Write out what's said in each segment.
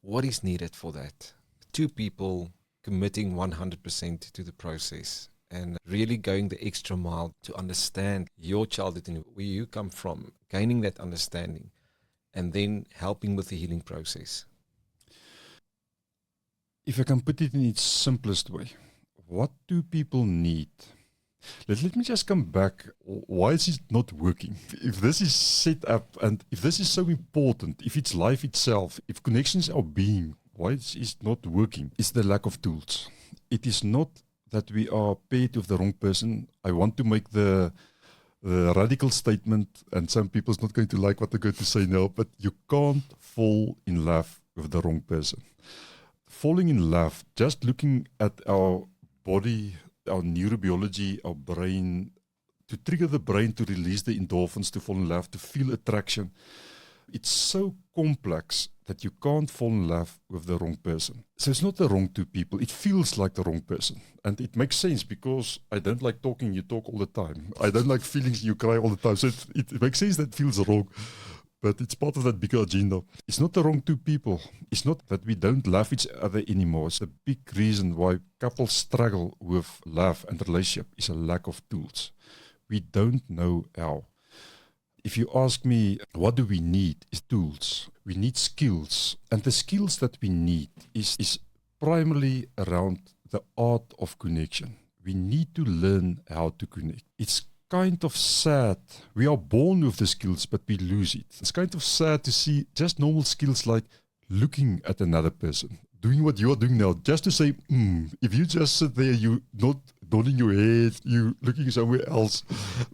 what is needed for that? Two people committing 100% to the process and really going the extra mile to understand your childhood and where you come from, gaining that understanding, and then helping with the healing process. If I can put it in its simplest way, what do people need? Let me just come back. Why is it not working? If this is set up and if this is so important, if it's life itself, if connections are being, why is it not working? It's the lack of tools. It is not that we are paired with the wrong person. I want to make the radical statement, and some people's not going to like what I'm going to say now, but you can't fall in love with the wrong person. Falling in love, just looking at our body, our neurobiology, our brain, to trigger the brain to release the endorphins, to fall in love, to feel attraction. It's so complex that you can't fall in love with the wrong person. So it's not the wrong two people. It feels like the wrong person. And it makes sense because I don't like talking, you talk all the time. I don't like feelings, you cry all the time. So it makes sense that it feels wrong. But it's part of that bigger agenda. It's not the wrong two people. It's not that we don't love each other anymore. It's a big reason why couples struggle with love and relationship is a lack of tools. We don't know how. If you ask me, what do we need? Is tools. We need skills. And the skills that we need is primarily around the art of connection. We need to learn how to connect. It's kind of sad. We are born with the skills, but we lose it. It's kind of sad to see just normal skills like looking at another person, doing what you are doing now, just to say, if you just sit there, you not nodding your head, you looking somewhere else,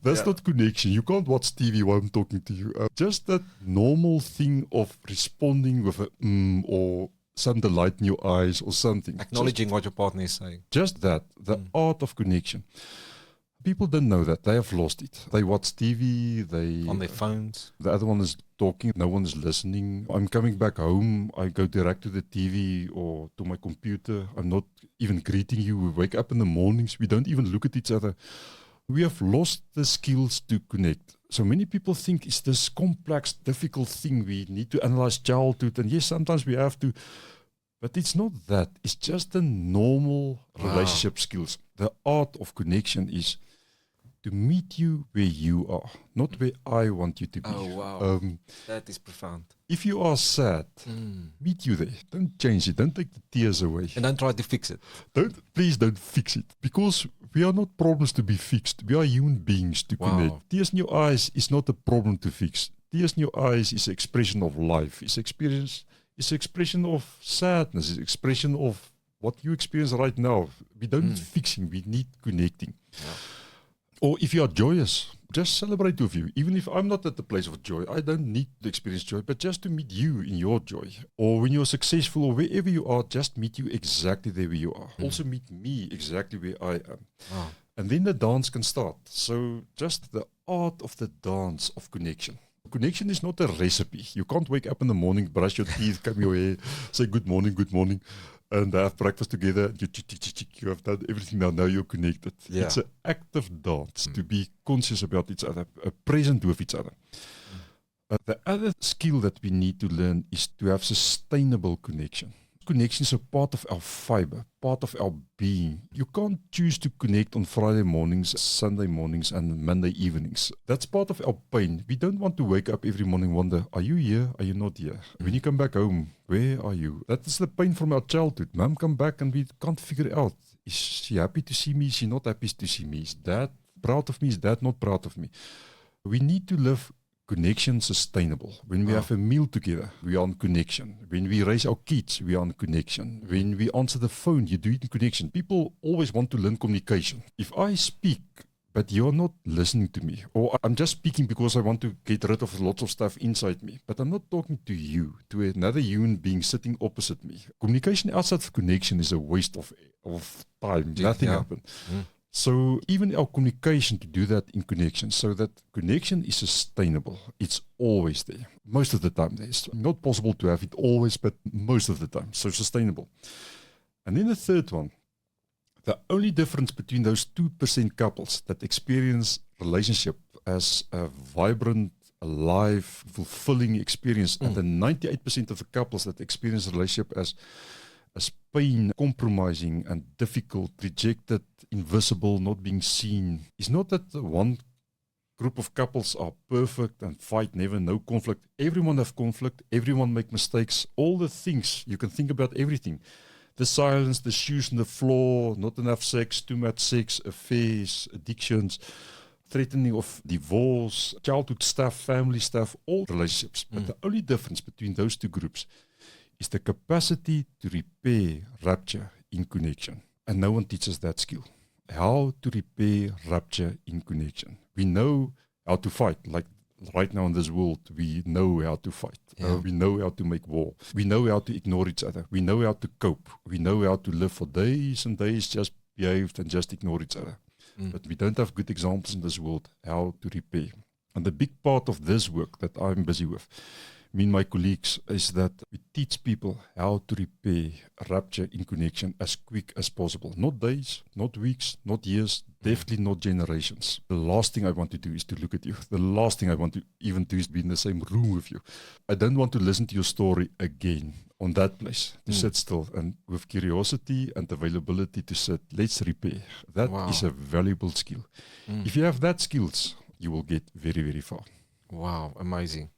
that's not connection. You can't watch TV while I'm talking to you. Just that normal thing of responding with a or some delight in your eyes or something. Acknowledging what your partner is saying. Just that, the art of connection. People don't know that. They have lost it. They watch TV, they... On their phones. The other one is talking, no one is listening. I'm coming back home, I go direct to the TV or to my computer. I'm not even greeting you. We wake up in the mornings, we don't even look at each other. We have lost the skills to connect. So many people think it's this complex, difficult thing. We need to analyze childhood, and yes, sometimes we have to. But it's not that. It's just the normal relationship skills. The art of connection is to meet you where you are, not where I want you to be. Oh, wow. That is profound. If you are sad, meet you there. Don't change it. Don't take the tears away. And don't try to fix it. Please don't fix it. Because we are not problems to be fixed. We are human beings to connect. Tears in your eyes is not a problem to fix. Tears in your eyes is an expression of life. It's an expression of sadness. It's an expression of what you experience right now. We don't need fixing. We need connecting. Yeah. Or if you are joyous, just celebrate with you. Even if I'm not at the place of joy, I don't need to experience joy, but just to meet you in your joy. Or when you're successful or wherever you are, just meet you exactly there where you are. Also meet me exactly where I am. Wow. And then the dance can start. So just the art of the dance of connection. Connection is not a recipe. You can't wake up in the morning, brush your teeth, comb your hair, say good morning, and have breakfast together. You have done everything now you're connected. Yeah. It's an active dance to be conscious about each other, present with each other. The other skill that we need to learn is to have sustainable connection. Connection is a part of our fiber, part of our being. You can't choose to connect on Friday mornings, Sunday mornings, and Monday evenings. That's part of our pain. We don't want to wake up every morning and wonder, are you here? Are you not here? When you come back home, where are you? That is the pain from our childhood. Mom come back and we can't figure it out. Is she happy to see me? Is she not happy to see me? Is Dad proud of me? Is Dad not proud of me? We need to live connection sustainable. When we have a meal together, we are on connection. When we raise our kids, we are on connection. When we answer the phone, you do it in connection. People always want to learn communication. If I speak, but you're not listening to me, or I'm just speaking because I want to get rid of lots of stuff inside me, but I'm not talking to you, to another human being sitting opposite me. Communication outside of connection is a waste of time. Nothing happens. So even our communication, to do that in connection, so that connection is sustainable. It's always there. Most of the time there. It's not possible to have it always, but most of the time. So sustainable. And then the third one, the only difference between those 2% couples that experience relationship as a vibrant a life, fulfilling experience. And the 98% of the couples that experience a relationship as pain, compromising and difficult, rejected, invisible, not being seen, is not that the one group of couples are perfect and fight, never, no conflict. Everyone have conflict, everyone make mistakes, all the things, you can think about everything. The silence, the shoes on the floor, not enough sex, too much sex, affairs, addictions, threatening of divorce, childhood stuff, family stuff, all relationships. But the only difference between those two groups is the capacity to repair rupture in connection. And no one teaches that skill. How to repair rupture in connection. We know how to fight. Like right now in this world, we know how to fight. We know how to make war. We know how to ignore each other. We know how to cope. We know how to live for days and days, just behave and just ignore each other. But we don't have good examples in this world how to repair. And the big part of this work that I'm busy with, me and my colleagues, is that we teach people how to repair rupture in connection as quick as possible. Not days, not weeks, not years, definitely not generations. The last thing I want to do is to look at you. The last thing I want to even do is be in the same room with you. I don't want to listen to your story again on that place, to sit still and with curiosity and availability to sit, let's repair. That is a valuable skill. If you have that skills, you will get very, very far. Wow, amazing.